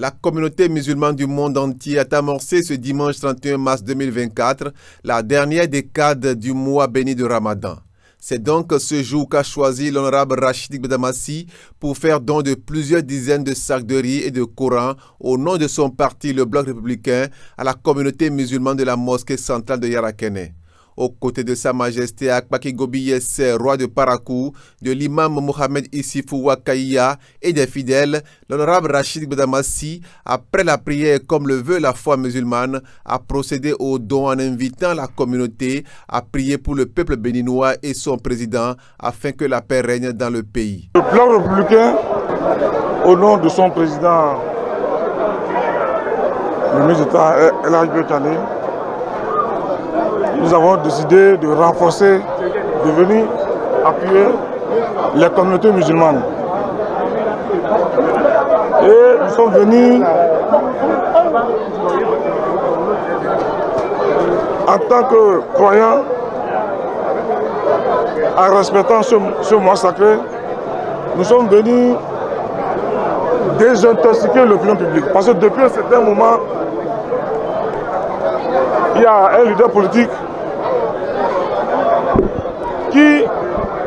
La communauté musulmane du monde entier a amorcé ce dimanche 31 mars 2024 la dernière décade du mois béni de Ramadan. C'est donc ce jour qu'a choisi l'honorable Rachid Gbedamassi pour faire don de plusieurs dizaines de sacs de riz et de Coran au nom de son parti, le Bloc républicain, à la communauté musulmane de la mosquée centrale de Yarakene. Aux côtés de Sa Majesté Akbaki Gobi Yesser, roi de Parakou, de l'imam Mohamed Issifou Wakaïa et des fidèles, l'honorable Rachid Gbedamassi, après la prière comme le veut la foi musulmane, a procédé au don en invitant la communauté à prier pour le peuple béninois et son président afin que la paix règne dans le pays. Le Bloc républicain, au nom de son président, le ministre d'État El Hadj Bio Tchane, nous avons décidé de renforcer, de venir appuyer les communautés musulmanes. Et nous sommes venus en tant que croyants, en respectant ce mois sacré, nous sommes venus désintoxiquer l'opinion publique. Parce que depuis un certain moment, il y a un leader politique qui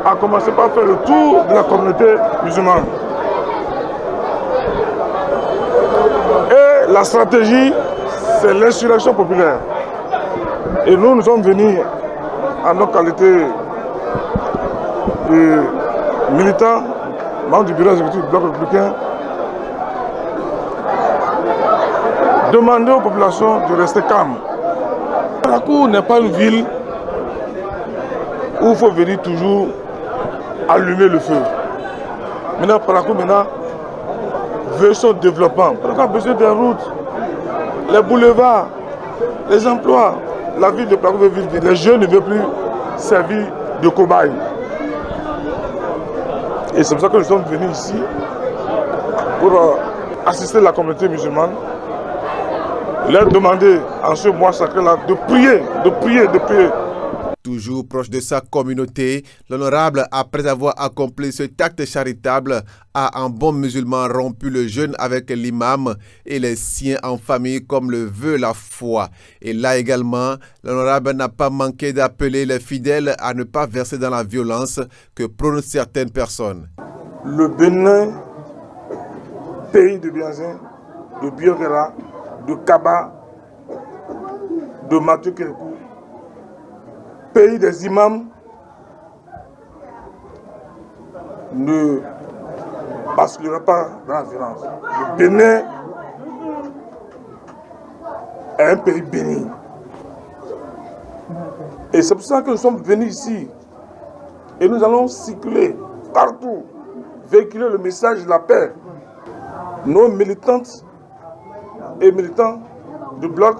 a commencé par faire le tour de la communauté musulmane. Et la stratégie, c'est l'insurrection populaire. Et nous sommes venus en notre qualité de militants, membres du bureau exécutif du Bloc républicain, demander aux populations de rester calmes. Parakou n'est pas une ville où il faut venir toujours allumer le feu. Maintenant, Parakou veut son développement. Parakou a besoin des routes, les boulevards, les emplois. La ville de Parakou veut vivre. Les jeunes ne veulent plus servir de cobayes. Et c'est pour ça que nous sommes venus ici pour assister la communauté musulmane, leur demander en ce mois sacré-là de prier, de prier, de prier. Toujours proche de sa communauté, l'honorable, après avoir accompli cet acte charitable, a en bon musulman rompu le jeûne avec l'imam et les siens en famille comme le veut la foi. Et là également, l'honorable n'a pas manqué d'appeler les fidèles à ne pas verser dans la violence que prônent certaines personnes. Le Bénin, pays de Bianzin, de Biogera, de Kaba, de Mathieu Kékou, pays des imams, ne basculera pas dans la violence. Le Bénin est un pays béni. Et c'est pour ça que nous sommes venus ici. Et nous allons circuler partout, véhiculer le message de la paix. Nos militantes et militants du Bloc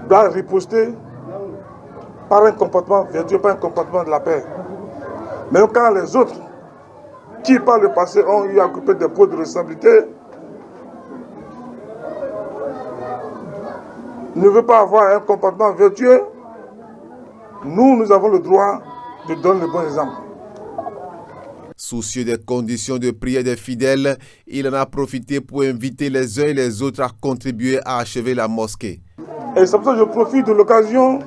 doivent riposter par un comportement vertueux, par un comportement de la paix. Même quand les autres, qui par le passé ont eu à occuper des postes de responsabilité, ne veulent pas avoir un comportement vertueux, nous avons le droit de donner le bon exemple. Soucieux des conditions de prière des fidèles, il en a profité pour inviter les uns et les autres à contribuer à achever la mosquée. Et c'est pour ça que je profite de l'occasion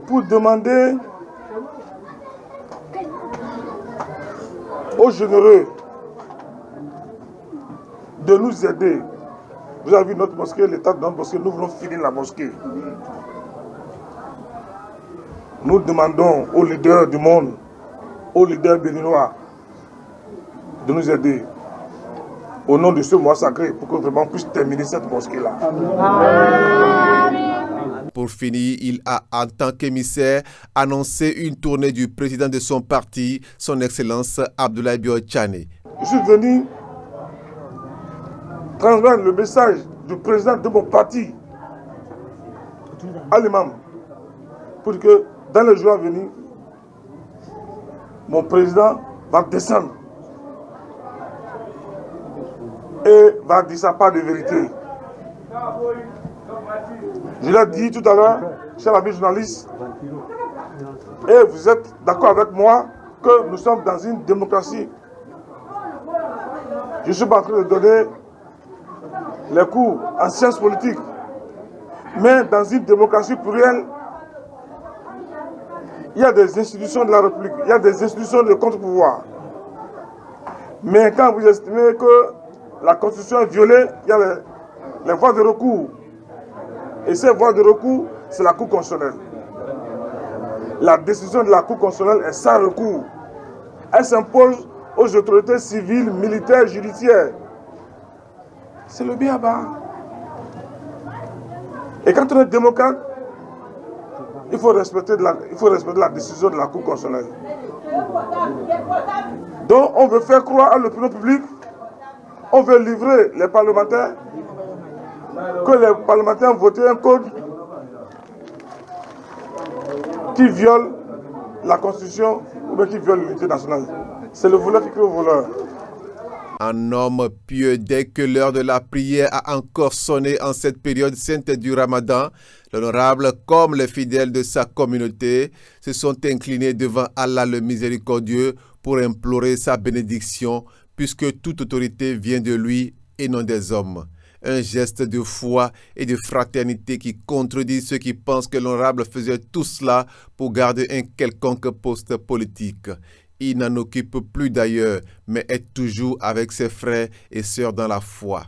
pour demander aux généreux de nous aider. Vous avez vu notre mosquée, l'état de notre mosquée, nous voulons finir la mosquée. Nous demandons aux leaders du monde, aux leaders béninois, de nous aider au nom de ce mois sacré pour que vraiment on puisse terminer cette mosquée-là. Pour finir, il a, en tant qu'émissaire, annoncé une tournée du président de son parti, son Excellence Abdoulaye Bio Tchane. Je suis venu transmettre le message du président de mon parti à l'imam pour que dans les jours à venir, mon président va descendre et va dire sa part de vérité. Je l'ai dit tout à l'heure, cher ami journaliste, et vous êtes d'accord avec moi que nous sommes dans une démocratie. Je ne suis pas en train de donner les cours en sciences politiques. Mais dans une démocratie plurielle, il y a des institutions de la République, il y a des institutions de contre-pouvoir. Mais quand vous estimez que la Constitution est violée, il y a les voies de recours. Et ces voies de recours, c'est la Cour constitutionnelle. La décision de la Cour constitutionnelle est sans recours. Elle s'impose aux autorités civiles, militaires, judiciaires. C'est le b.a.-ba. Et quand on est démocrate, il faut respecter la décision de la Cour constitutionnelle. Donc on veut faire croire à l'opinion publique, on veut livrer les parlementaires, que les parlementaires ont voté un code qui viole la Constitution ou bien qui viole l'unité nationale. C'est le voleur qui crée au voleur. Un homme pieux, dès que l'heure de la prière a encore sonné en cette période sainte du Ramadan, l'honorable comme les fidèles de sa communauté se sont inclinés devant Allah le miséricordieux pour implorer sa bénédiction, puisque toute autorité vient de lui et non des hommes. Un geste de foi et de fraternité qui contredit ceux qui pensent que l'honorable faisait tout cela pour garder un quelconque poste politique. Il n'en occupe plus d'ailleurs, mais est toujours avec ses frères et sœurs dans la foi.